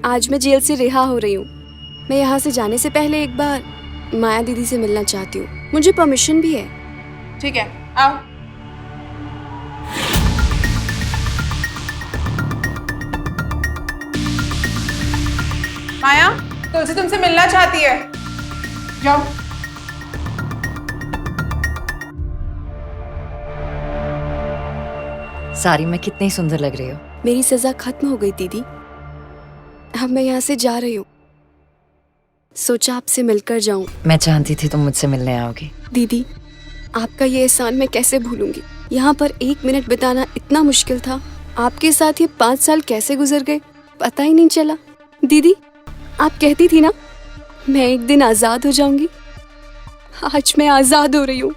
आज मैं जेल से रिहा हो रही हूँ। मैं यहाँ से जाने से पहले एक बार माया दीदी से मिलना चाहती हूँ। मुझे परमिशन भी है। ठीक है, आओ। माया, तुलसी तुमसे मिलना चाहती है। जाओ। साड़ी में कितनी सुंदर लग रही हो। मेरी सजा खत्म हो गई दीदी। अब मैं यहाँ से जा रही हूँ। सोचा आपसे मिलकर जाऊं। मैं जानती थी तुम मुझसे मिलने आओगी। दीदी, आपका ये एहसान मैं कैसे भूलूंगी। यहाँ पर 1 मिनट बिताना इतना मुश्किल था। आपके साथ ये 5 साल कैसे गुजर गए पता ही नहीं चला। दीदी, आप कहती थी ना मैं एक दिन आजाद हो जाऊंगी। आज मैं आजाद हो रही हूँ।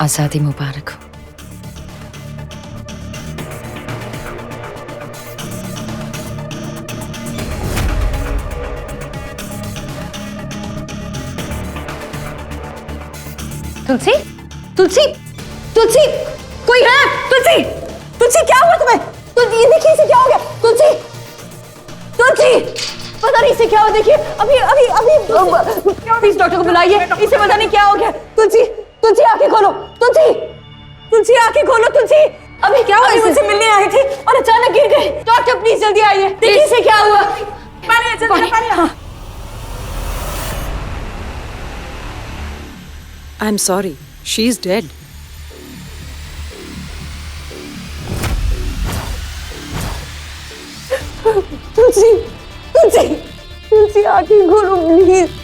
आजादी मुबारक हो। तुलसी, तुलसी, तुलसी, कोई है? तुलसी, तुलसी क्या हुआ तुम्हें? तुलसी, ये देखिए इसे क्या हो गया? तुलसी, तुलसी, पता नहीं इसे क्या हुआ। देखिए अभी अभी अभी प्लीज डॉक्टर को बुलाइए। इसे पता नहीं क्या हो गया। तुलसी, तुलसी आंखें खोलो। तुलसी, तुलसी आंखें खोलो। तुलसी, अभी क्या हुआ? मुझसे मिलने आई थी और अचानक गिर गई। डॉक्टर प्लीज जल्दी आइए। देखिए इसे क्या हुआ। पानी, जल्दी पानी। I'm sorry. She's dead. तुलसी, तुलसी, तुलसी आंखें खोलो प्लीज।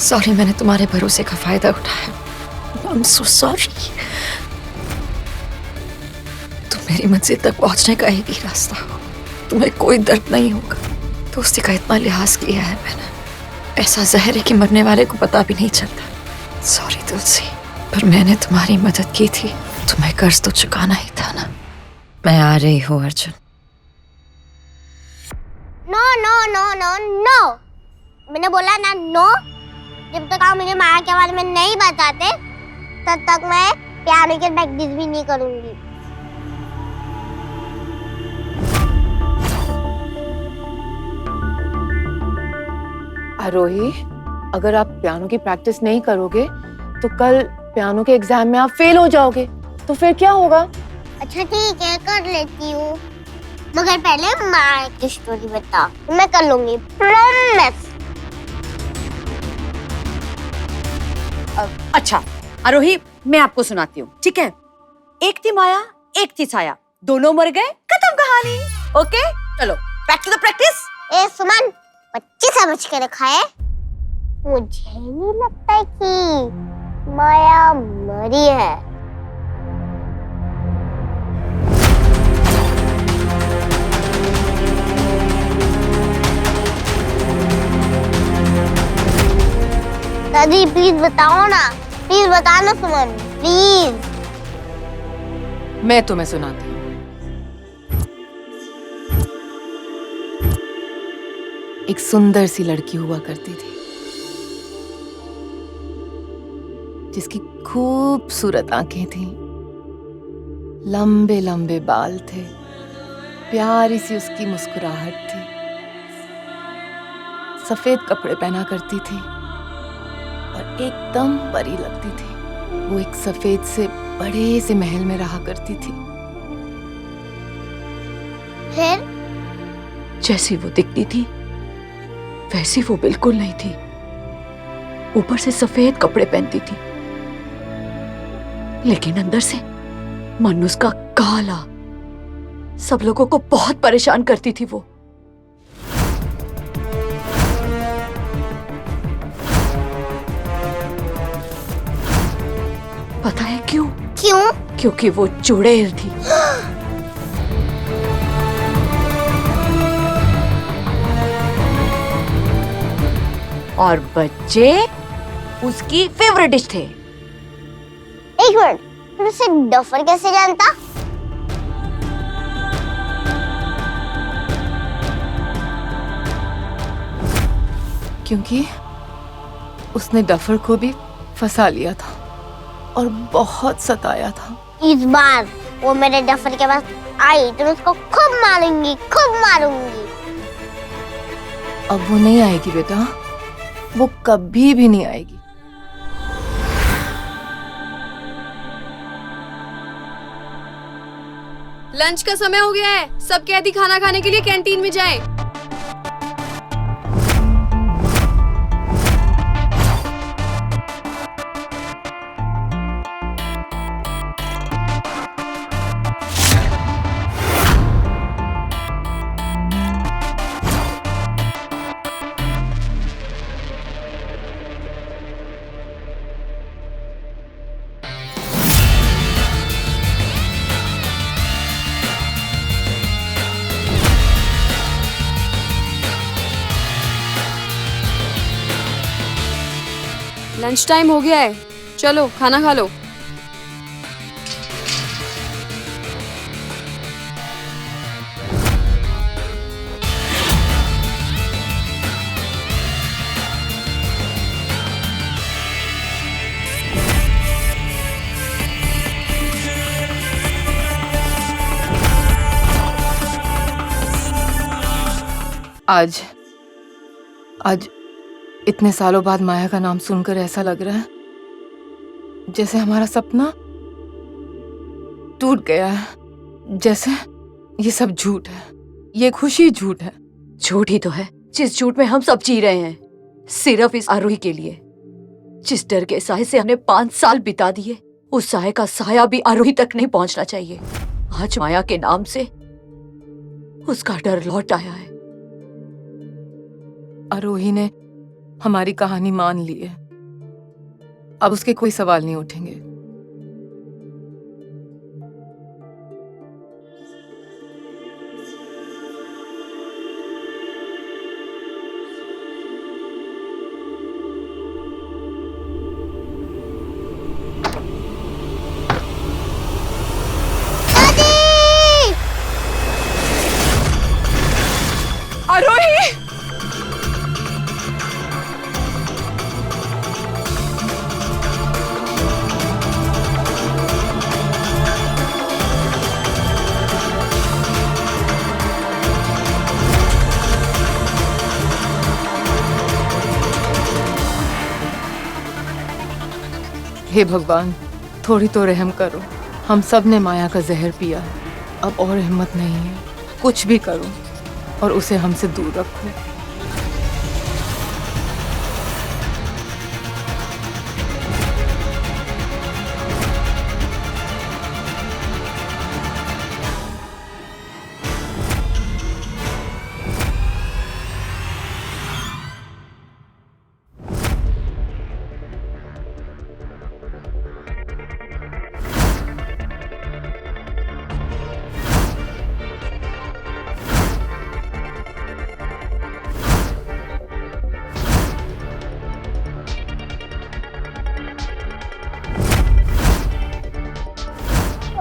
सॉरी, मैंने तुम्हारे भरोसे का फायदा उठाया। I'm so sorry। तुम मेरी मंजिल तक पहुंचने का एक ही रास्ता हो। तुम्हें कोई दर्द नहीं होगा। दोस्ती का इतना लिहाज किया है मैंने। ऐसा जहर है कि मरने वाले को पता भी नहीं चलता। सॉरी तुलसी, पर मैंने तुम्हारी मदद की थी। तुम्हें कर्ज तो चुकाना ही था ना। मैं आ रही हूँ Arjun. No no no no no, मैंने बोला ना नो। जब तक आप मुझे माया के बारे में नहीं बताते तब तक मैं पियानो की प्रैक्टिस भी नहीं करूंगी। आरोही, अगर आप पियानो की प्रैक्टिस नहीं करोगे तो कल पियानो के एग्जाम में आप फेल हो जाओगे, तो फिर क्या होगा? अच्छा ठीक है, कर लेती हूँ, मगर पहले माया की स्टोरी बता। मैं कर लूंगी, प्रॉमिस। अच्छा आरोही, मैं आपको सुनाती हूँ, ठीक है? एक थी माया, एक थी छाया, दोनों मर गए, खत्म कहानी। ओके, चलो बैक टू द प्रैक्टिस। ए सुमन, बच्चे समझ के रखा है। मुझे नहीं लगता है कि माया मरी है। दादी प्लीज बताओ ना, प्लीज बताना सुमन, प्लीज। मैं तुम्हें सुनाती हूँ। एक सुंदर सी लड़की हुआ करती थी जिसकी खूबसूरत आंखें थीं, लंबे लंबे बाल थे, प्यारी सी उसकी मुस्कुराहट थी, सफेद कपड़े पहना करती थी और एकदम परी लगती थी। वो एक सफेद से बड़े से महल में रहा करती थी। फिर जैसी वो दिखती थी वैसी वो बिल्कुल नहीं थी। ऊपर से सफेद कपड़े पहनती थी लेकिन अंदर से मन उसका काला, सब लोगों को बहुत परेशान करती थी वो। पता है क्यों? क्यों? क्योंकि वो चुड़ैल थी। और बच्चे उसकी फेवरेट डिश थे। एक मिनट, फिर उसे डफर कैसे जानता? क्योंकि उसने डफर को भी फंसा लिया था और बहुत सताया था। इस बार वो मेरे डफर के पास आई तो मैं उसको खूब मारूंगी, खूब मारूंगी। अब वो नहीं आएगी बेटा, वो कभी भी नहीं आएगी। लंच का समय हो गया है, सब कैदी खाना खाने के लिए कैंटीन में जाएं। लंच टाइम हो गया है, चलो खाना खा लो। आज इतने सालों बाद माया का नाम सुनकर ऐसा लग रहा है जैसे हमारा सपना टूट गया है, जैसे ये सब झूठ है, ये खुशी झूठ है। झूठ ही तो है जिस झूठ में हम सब जी रहे हैं, सिर्फ इस आरोही के लिए। जिस डर के साए से हमने 5 साल बिता दिए, उस साए का साया भी आरोही तक नहीं पहुंचना चाहिए। आज माया के नाम से उसका डर लौट आया है। आरोही ने हमारी कहानी मान ली है, अब उसके कोई सवाल नहीं उठेंगे। आरोही! हे भगवान, थोड़ी तो रहम करो। हम सब ने माया का जहर पिया है, अब और हिम्मत नहीं है। कुछ भी करो और उसे हमसे दूर रखो।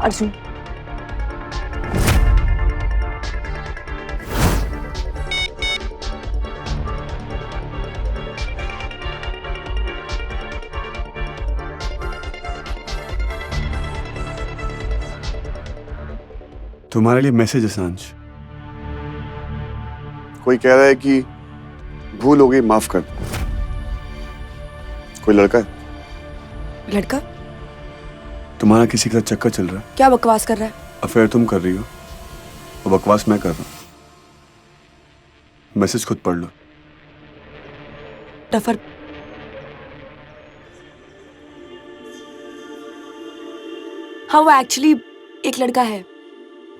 अर्जुन, तुम्हारे लिए मैसेज है सांझ। कोई कह रहा है कि भूल हो गई, माफ कर। कोई लड़का है? लड़का? तुम्हारा किसी का चक्कर चल रहा है? क्या बकवास कर रहा है? अफेयर तुम कर रही हो और बकवास मैं कर रहा हूं। मैसेज खुद पढ़ लो। डफर, हाँ वो एक्चुअली एक लड़का है,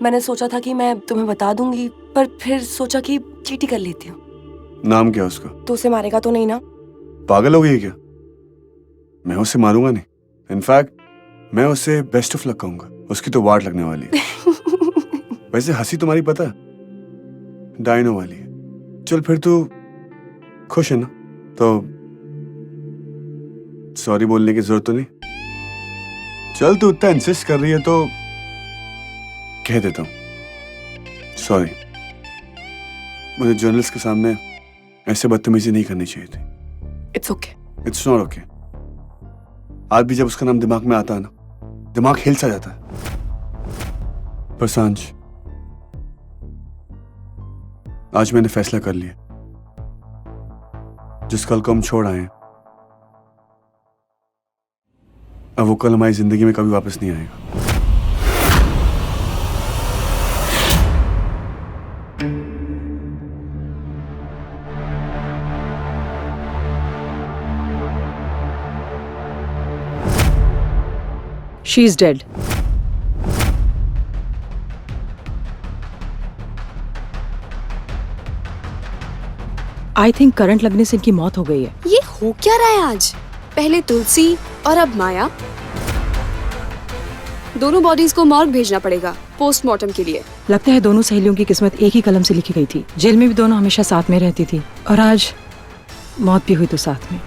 मैंने सोचा था कि मैं तुम्हें बता दूंगी, पर फिर सोचा कि चीटी कर लेती हूँ। नाम क्या है उसका? तो उसे मारेगा तो नहीं ना? पागल हो गई है क्या? मैं उसे मारूंगा नहीं। इनफैक्ट मैं उसे बेस्ट ऑफ लक कहूंगा, उसकी तो वाट लगने वाली है। वैसे हंसी तुम्हारी पता है डायनो वाली है। चल फिर तू खुश है ना, तो सॉरी बोलने की जरूरत तो नहीं। चल तू इतना इंसिस्ट कर रही है तो कह देता हूं सॉरी। मुझे जर्नलिस्ट के सामने ऐसे बदतमीजी नहीं करनी चाहिए थी। It's okay. It's not okay. आज भी जब उसका नाम दिमाग में आता है ना, दिमाग हिल सा जाता है। पर सांझ, आज मैंने फैसला कर लिया, जिस कल को हम छोड़ आए अब वो कल हमारी जिंदगी में कभी वापस नहीं आएगा। She is dead. I think current लगने से इनकी मौत हो गई है। ये हो क्या रहा है आज? पहले तुलसी और अब माया। दोनों बॉडीज को मॉर्ग भेजना पड़ेगा पोस्टमार्टम के लिए। लगता है दोनों सहेलियों की किस्मत एक ही कलम से लिखी गई थी। जेल में भी दोनों हमेशा साथ में रहती थी और आज मौत भी हुई तो साथ में।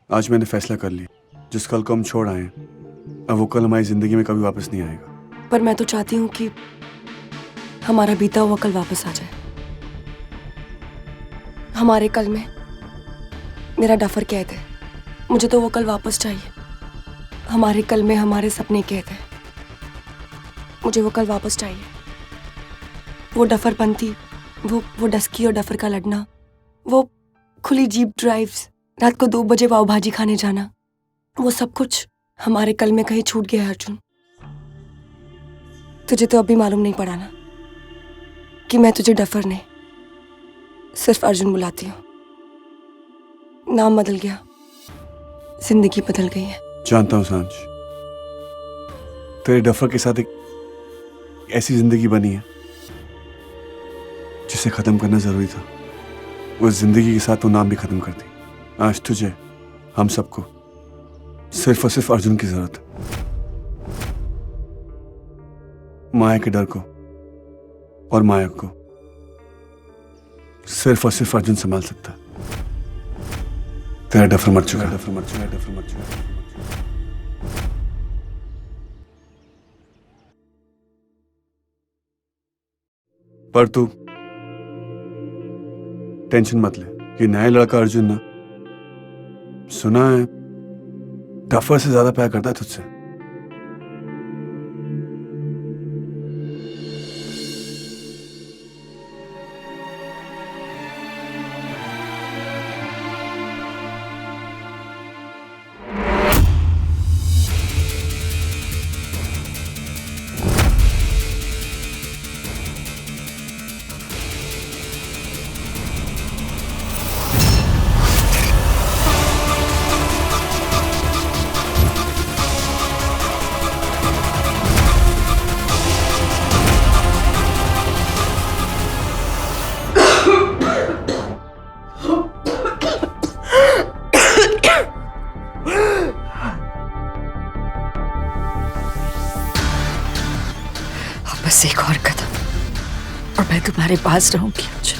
आज मैंने फैसला कर लिया, जिस कल को हम छोड़ आए अब वो कल हमारी जिंदगी में कभी वापस नहीं आएगा। पर मैं तो चाहती हूँ कि हमारा बीता हुआ कल वापस आ जाए। हमारे कल में मेरा डफर कैद है, मुझे तो वो कल वापस चाहिए। हमारे कल में हमारे सपने कैद हैं, मुझे वो कल वापस चाहिए। वो डफर बनती, वो डस्की और डफर का लड़ना, वो खुली जीप ड्राइव्स, रात को 2 बजे पाव भाजी खाने जाना, वो सब कुछ हमारे कल में कहीं छूट गया है अर्जुन। तुझे तो अभी मालूम नहीं पड़ा ना कि मैं तुझे डफर नहीं, सिर्फ अर्जुन बुलाती हूँ। नाम बदल गया, जिंदगी बदल गई है। जानता हूँ सांझ, तेरे डफर के साथ एक ऐसी जिंदगी बनी है जिसे खत्म करना जरूरी था। उस जिंदगी के साथ वो नाम भी खत्म कर दी। आज तुझे, हम सबको सिर्फ और सिर्फ अर्जुन की जरूरत है। माया के डर को और माया को सिर्फ और सिर्फ अर्जुन संभाल सकता है। तेरा डफर मर चुका है। डफर मर चुका है। डफर मर चुका है। पर तू टेंशन मत ले, ये नया लड़का अर्जुन ना, सुना है डफर से ज्यादा प्यार करता है तुझसे। बस एक और कदम और मैं तुम्हारे पास रहूंगी अर्जुन।